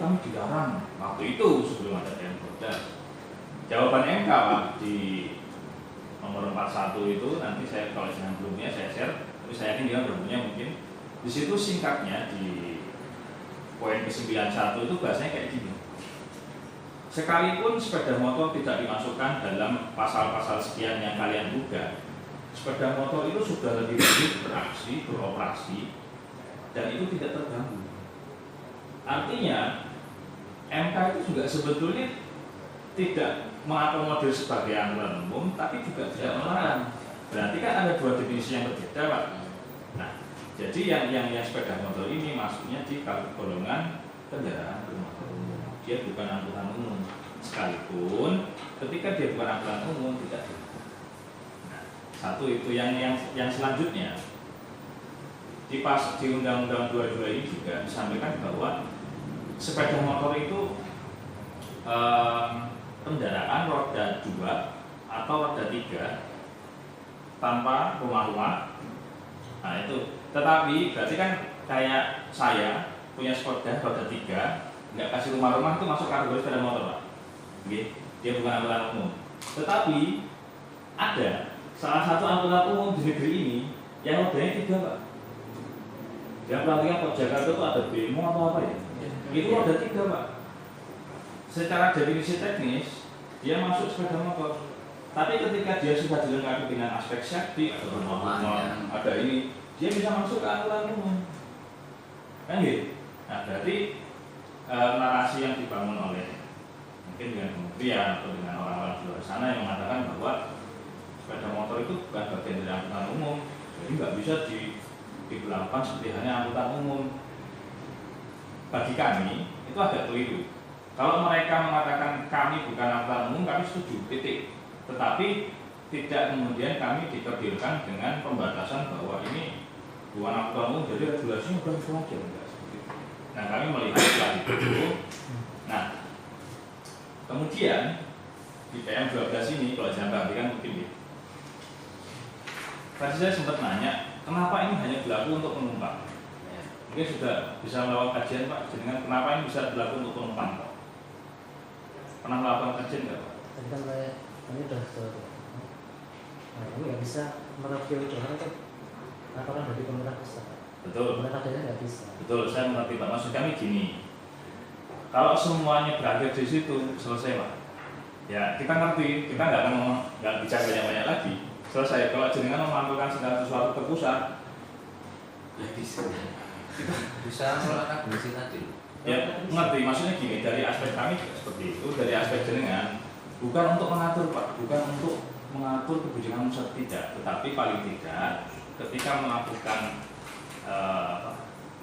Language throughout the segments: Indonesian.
kami dilarang waktu itu sebelum ada PM12. Jawaban MK Pak di nomor 41 itu nanti saya kalau jangan belumnya saya share, tapi saya yakin dia belumnya mungkin. Di situ singkatnya di poin ke-91 itu bahasanya kayak gini. Sekalipun sepeda motor tidak dimasukkan dalam pasal-pasal sekian yang kalian duga, sepeda motor itu sudah lebih baik beroperasi, dan itu tidak terganggu. Artinya MK itu juga sebetulnya tidak mengakomodir sebagai angkutan umum, tapi juga tidak melarang. Berarti kan ada dua definisi yang berbeda, Pak. Nah, jadi yang sepeda motor ini masuknya di golongan kendaraan bermotor umum. Dia bukan angkutan umum, sekalipun ketika dia bukan angkutan umum tidak. Nah, satu itu yang selanjutnya di Undang-Undang 22 ini juga disampaikan bahwa sepeda motor itu kendaraan roda 2 atau roda 3 tanpa rumah-rumah. Nah itu, tetapi berarti kan kayak saya punya sepeda roda 3 nggak kasih rumah-rumah, itu masuk kategori sepeda motor Pak. Oke, dia bukan angkutan umum. Tetapi ada salah satu angkutan umum di negeri ini yang rodanya 3 Pak. Yang pelatihan Pos Jakarta itu ada bemo atau apa ya? Itu roda 3 Pak. Secara definisi teknis dia masuk sepeda motor, tapi ketika dia sudah dilengkapi dengan aspek safety atau ada ini, dia bisa masuk ke angkutan umum, kan gitu. Nah berarti narasi yang dibangun oleh mungkin dengan kementerian atau dengan orang-orang di luar sana yang mengatakan bahwa sepeda motor itu bukan bagian dari angkutan umum, jadi nggak bisa diberlakukan seperti hanya angkutan umum. Bagi kami itu agak keliru. Kalau mereka mengatakan kami bukan angkutan umum, kami setuju, titik. Tetapi tidak kemudian kami dikerdilkan dengan pembatasan bahwa ini bukan angkutan umum, jadi regulasinya udah wajar, enggak seperti itu. Nah kami melihat setelah itu. Nah kemudian di PM12 ini, kalau jangan perhatikan mungkin ya. Tadi saya sempat nanya, kenapa ini hanya berlaku untuk penumpang? Mungkin sudah bisa melakukan kajian Pak, dengan kenapa ini bisa berlaku untuk penumpang Pak? Pernah melakukan kajian nggak Pak? Tadi kan kami sudah nah kami nggak bisa mereview itu karena kan laporan dari pemerintah pusat. Betul. Pemerintah daerah nggak bisa. Betul, saya mengerti Pak. Maksud kami gini, kalau semuanya berakhir di situ selesai Pak. Ya kita ngerti, kita nggak bicara banyak-banyak lagi. Selesai. Kalau jenengan memantulkan segala sesuatu ke pusat, ya bisa. Kita bisa melakukan komisi tadi. Ya ngerti, maksudnya gini, dari aspek kami juga seperti itu, dari aspek jenengan bukan untuk mengatur Pak, bukan untuk mengatur kebijakan pusat, tidak, tetapi paling tidak ketika melakukan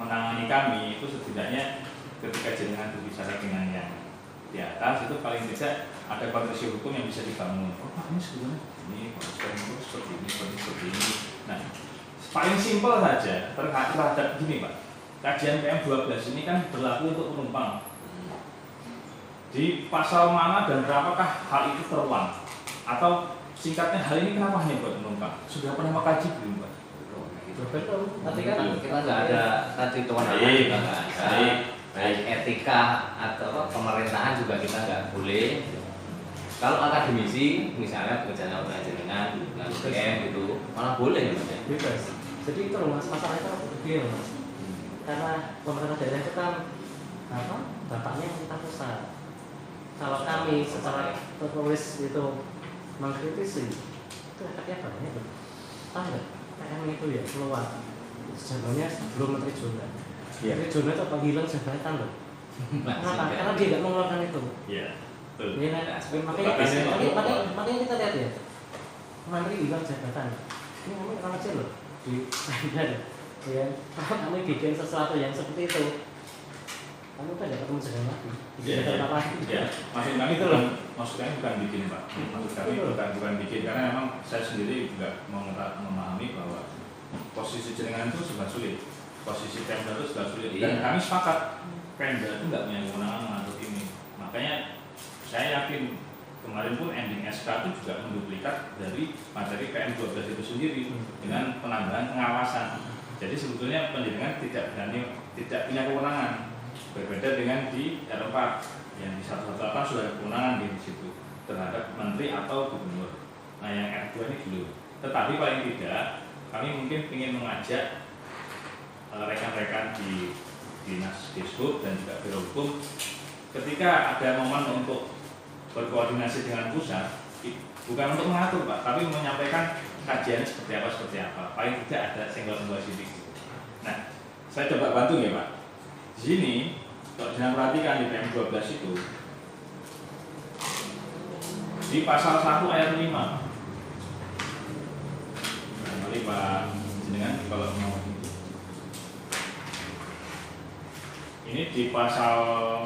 menangani kami itu setidaknya ketika jenengan berbicara dengan yang di atas itu paling tidak ada konstruksi hukum yang bisa dibangun. Oh Pak, ini sebenarnya ini seperti ini. Nah paling simpel saja terhadap gini Pak. Kajian PM12 ini kan berlaku untuk penumpang. Di pasal mana dan berapakah hal itu teruang? Atau singkatnya hal ini kenapa hanya buat penumpang? Sudah pernah mengkaji belum Pak? Betul. Tapi kan kita nggak ada tadi kewenangan juga nggak ada. Baik etika atau pemerintahan juga kita nggak boleh. Kalau akademisi misalnya bekerja dengan UGM gitu malah boleh ya Mas? Bebas. Jadi itu loh Mas, masalahnya kan begini Mas. Karena pemerintah daerah itu kan bapaknya pemerintah pusat. Kalau kami secara tertulis itu mengkritisi, itu efeknya banyak loh. Tahu nggak? PM itu ya keluar. Jawabannya sebelum Menteri Jona. Menteri Jona itu apa hilang jabatan loh. Kenapa? Karena dia nggak mengeluarkan itu. Iya. Betul. Makanya kita lihat ya. Menteri hilang jabatan. Ini ngomong orang kecil loh. Di ya, kalau kami bikin sesuatu yang seperti itu, kamu kan dapat menjaga lagi. Ya, maksud kami itu loh. Maksud kami bukan bikin Pak. Maksud kami bukan bikin karena memang saya sendiri juga memahami bahwa posisi jenengan itu sudah sulit, posisi Pemda itu sudah sulit. Dan kami sepakat Pemda itu nggak punya kewenangan mengatur ini. Makanya saya yakin kemarin pun ending SK itu juga menduplikat dari materi PM12 itu sendiri dengan penambahan pengawasan. Jadi sebetulnya penjaringan tidak punya kewenangan. Berbeda dengan di R4 yang di 118 sudah ada kewenangan di situ terhadap menteri atau gubernur. Nah yang R2 ini belum. Tetapi paling tidak kami mungkin ingin mengajak rekan-rekan di Dinas Dishub dan juga Biro Hukum ketika ada momen untuk berkoordinasi dengan pusat, bukan untuk mengatur Pak, tapi menyampaikan kajian seperti apa. Paling tidak ada senggol-senggol sidik. Nah, saya coba bantu ya Pak. Di sini, kalau jangan perhatikan di PM 12 itu, di pasal 1 ayat 5. Nah, mari Pak jenengan kalau mau. Ini di pasal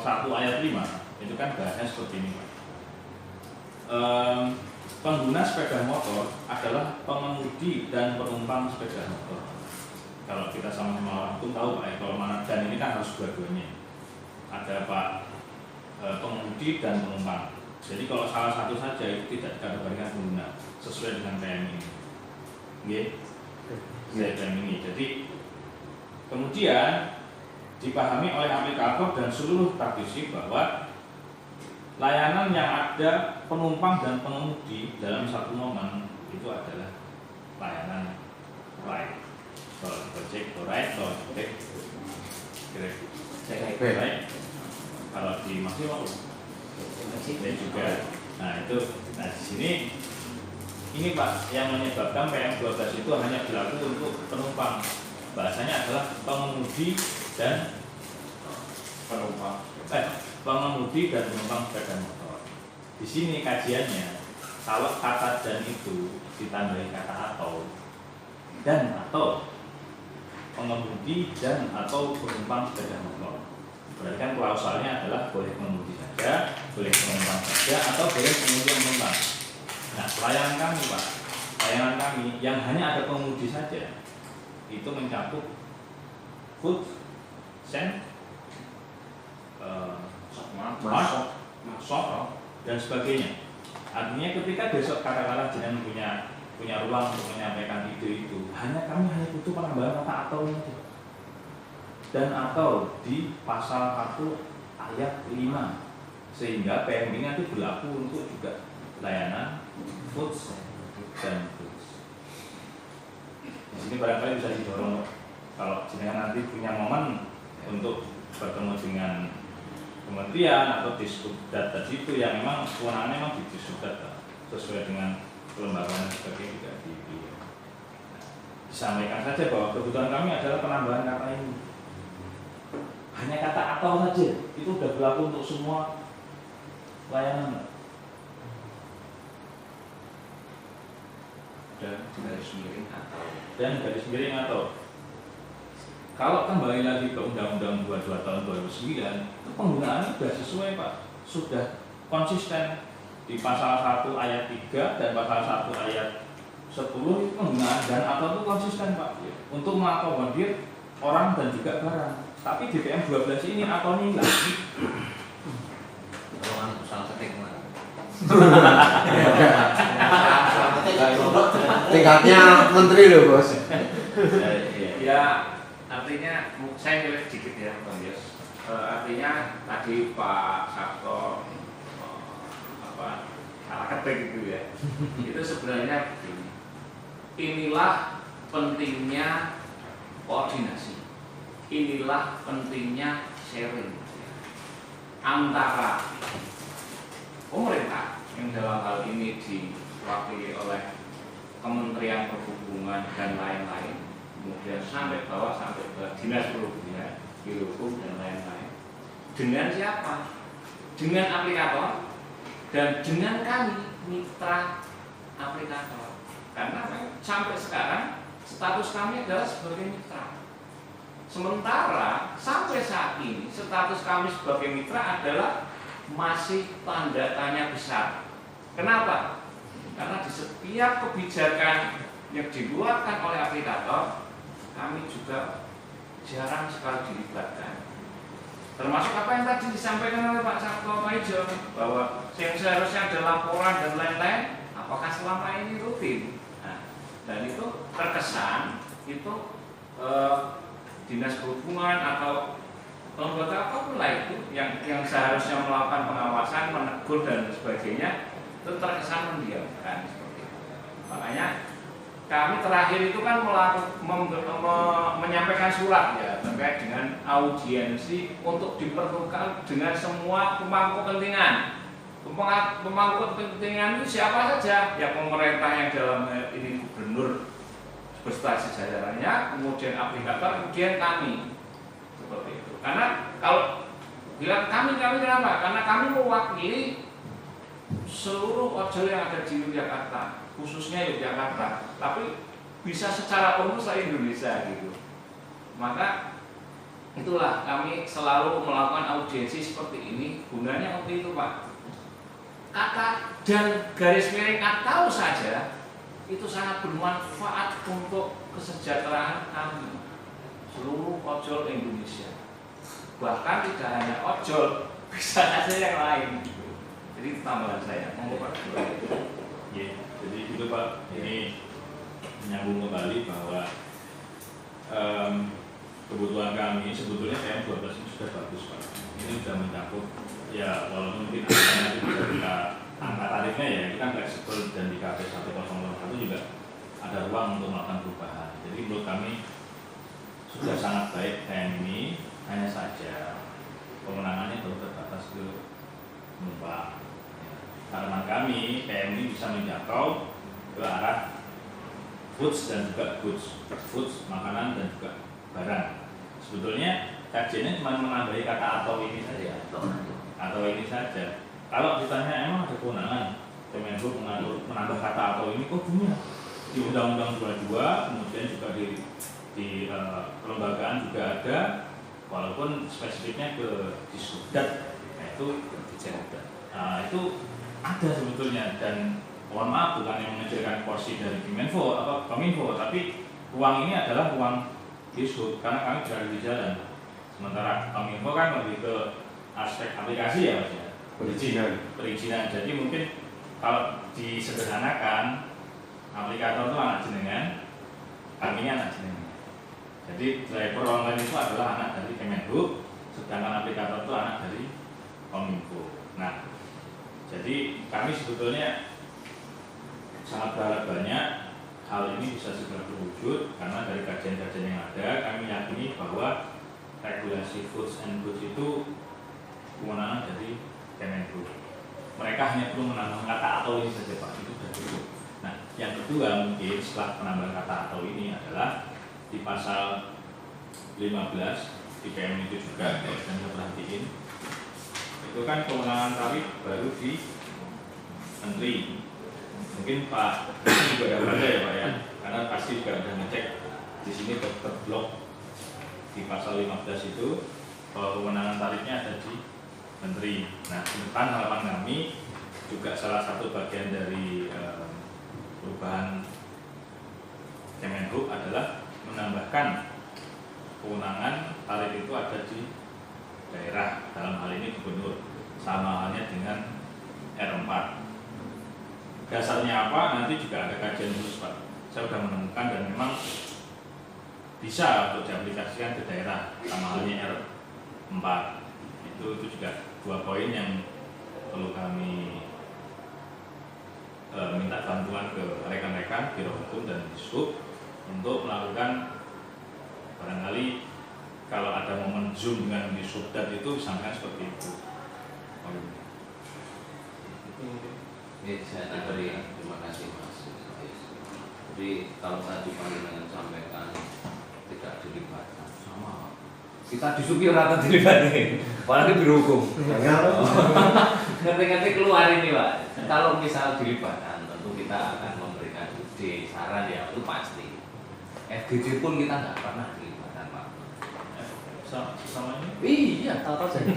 1 ayat 5, itu kan bahasanya seperti ini Pak. Pengguna sepeda motor adalah pengemudi dan penumpang sepeda motor. Kalau kita sama-sama orang itu tahu Pak, kalau mana dan ini kan harus dua-duanya. Ada Pak pengemudi dan penumpang. Jadi kalau salah satu saja itu tidak dikategorikan pengguna sesuai dengan PM ini. PM ini. Jadi kemudian dipahami oleh aplikator dan seluruh praktisi bahwa layanan yang ada penumpang dan pengemudi dalam satu momen itu adalah layanan ride. Kalau Gojek, ride, kalau Grab, Grab. Kalau di Maximal dan juga. Nah itu, nah di sini ini Pak yang menyebabkan PM 12 itu hanya berlaku untuk penumpang. Bahasanya adalah pengemudi dan pengemudi dan penumpang sepeda motor. Di sini kajiannya, kalau kata dan itu ditandai kata atau pengemudi dan atau penumpang sepeda motor. Berarti kan klausalnya adalah boleh pengemudi saja, boleh penumpang saja, atau boleh pengemudi dan penumpang. Nah, pelayanan kami Pak, layanan kami yang hanya ada pengemudi saja itu mencakup food, send, masuk, dan sebagainya. Artinya ketika besok katakanlah jenengan punya ruang untuk menyampaikan ide itu, kami hanya butuh penambahan kata atau saja. Dan atau di pasal 1 ayat 5 sehingga PM ini nanti berlaku untuk juga layanan food dan goods. Di sini barangkali bisa didorong kalau jenengan nanti punya momen untuk bertemu dengan kementerian atau Disubdat tadi itu yang memang kewenangannya memang di Disubdat sesuai dengan kelembagaan sebagai tidak disampaikan saja bahwa kebutuhan kami adalah penambahan kata ini. Hanya kata atau saja itu sudah berlaku untuk semua layanan. Dan garis miring atau kalau kembali lagi ke Undang-Undang 22 tahun 2009 itu penggunaannya sudah sesuai Pak, sudah konsisten di pasal 1 ayat 3 dan pasal 1 ayat 10 itu penggunaan dan atau itu konsisten Pak untuk mengakomodir orang dan juga barang. Tapi di PM 12 ini atau ini hilang. Salah ketik tingkatnya menteri loh Bos. Ya artinya saya pilih sedikit ya Bang Yos. Artinya tadi Pak Sabto salah ketik gitu ya. Itu sebenarnya begini. Inilah pentingnya koordinasi. Inilah pentingnya sharing antara pemerintah yang dalam hal ini diwakili oleh Kementerian Perhubungan dan lain-lain, kemudian sampai bawah sampai ke Dinas Perhubungan, Biro Hukum dan lain-lain. Dengan siapa? Dengan aplikator dan dengan kami mitra aplikator. Karena sampai sekarang status kami adalah sebagai mitra. Sementara sampai saat ini status kami sebagai mitra adalah masih tanda tanya besar. Kenapa? Karena di setiap kebijakan yang dikeluarkan oleh aplikator, kami juga jarang sekali dilibatkan. Termasuk apa yang tadi disampaikan oleh Pak Sabto Maijo, bahwa yang seharusnya ada laporan dan lain-lain, apakah selama ini rutin? Nah, dan itu terkesan itu Dinas Perhubungan atau lembaga apapun lah itu yang seharusnya melakukan pengawasan, menegur dan sebagainya itu terkesan mendiamkan seperti itu. Makanya kami terakhir itu kan menyampaikan surat ya terkait dengan audiensi untuk diperlukan dengan semua pemangku kepentingan. Pemangku kepentingan itu siapa saja? Ya pemerintah yang dalam ini gubernur beserta jajarannya, kemudian aplikator, kemudian kami seperti itu. Karena kalau bilang kami kenapa? Karena kami mewakili seluruh ojol yang ada di Yogyakarta, khususnya Yogyakarta, tapi bisa secara umum se-Indonesia gitu. Maka itulah kami selalu melakukan audiensi seperti ini, gunanya untuk itu Pak. Kata dan garis miring atau saja itu sangat bermanfaat untuk kesejahteraan kami seluruh ojol Indonesia. Bahkan tidak hanya ojol, bisa saja yang lain. Jadi itu tambahan saya. Monggo Pak. Ya, jadi itu Pak. Ini menyambung kembali bahwa kebutuhan kami sebetulnya PM12 ini sudah bagus Pak. Ini sudah mencakup ya walaupun mungkin nanti bisa kita angka tarifnya ya itu kan fleksibel dan di KP 1001 juga ada ruang untuk melakukan perubahan. Jadi menurut kami sudah sangat baik PM ini, hanya saja kewenangannya baru terbatas ke penumpang. Harapan kami PM ini bisa menjangkau ke arah foods dan juga goods, makanan dan juga barang. Sebetulnya kajiannya cuma menambahi kata atau ini saja, atau ini saja. Kalau ditanya emang ada kewenangan Kemenhub menambah kata atau ini, oh punya di Undang-Undang 22, kemudian juga di kelembagaan juga ada, walaupun spesifiknya di Subdat, itu itu ada sebetulnya. Dan mohon maaf bukan yang mengecilkan porsi dari Kominfo atau Kominfo, tapi uang ini adalah uang Dishub karena kami berada di jalan. Sementara Kominfo kan lebih ke aspek aplikasi ya Mas ya, perizinan. Jadi mungkin kalau disederhanakan, aplikator itu anak jenengan, kami ini anak jenengan. Jadi driver online itu adalah anak dari Kemenhub, sedangkan aplikator itu anak dari Kominfo. Nah, jadi kami sebetulnya sangat berharap banyak hal ini bisa segera terwujud, karena dari kajian-kajian yang ada kami yakini bahwa regulasi foods and goods itu kewenangan dari Kemenhub. Mereka hanya perlu menambah kata atau ini saja Pak, itu sudah cukup. Nah, yang kedua mungkin setelah penambahan kata atau ini adalah di pasal 15 di PM itu juga kalau saya perhatiin itu kan kewenangan tarif baru di Menteri. Mungkin Pak ini juga ada baca ya Pak ya, karena pasti juga ada ngecek di sini terblok di pasal 15 itu bahwa kewenangan tarifnya ada di Menteri. Nah, ke depan harapan kami juga salah satu bagian dari perubahan Kemenhub adalah menambahkan kewenangan tarif itu ada di daerah, dalam hal ini gubernur, sama halnya dengan R4. Dasarnya apa? Nanti juga ada kajian khusus Pak. Saya sudah menemukan dan memang bisa untuk diaplikasikan ke daerah, sama halnya R4. Itu juga dua poin yang perlu kami minta bantuan ke rekan-rekan Biro Hukum dan Dishub untuk melakukan, barangkali kalau ada momen Zoom dengan di Subdat itu disampaikan seperti itu. Ini saya diberi, terima kasih Mas. Jadi kalau tadi panjenengan sampaikan tidak dilibatkan, sama kita disupi orang dilibatkan, apalagi Biro Hukum. Ngerti-ngerti keluar ini Pak. Kalau misal dilibatkan, tentu kita akan memberikan ide, saran ya, itu pasti. FGD pun kita nggak pernah dilibatkan Pak. Sama ini? Iya, tahu jadi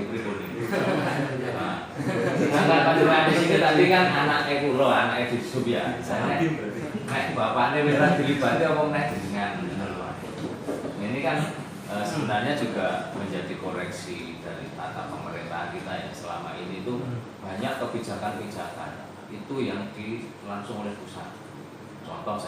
berikut ini. Nah, panjenengan di sini tadi kan anak kulo, anak Dishub ya. Nek bapaknya beneran dilibatkan apa nek dengan ini kan sebenarnya juga menjadi koreksi dari tata pemerintahan kita yang selama ini itu banyak kebijakan-kebijakan itu yang langsung oleh pusat. Contoh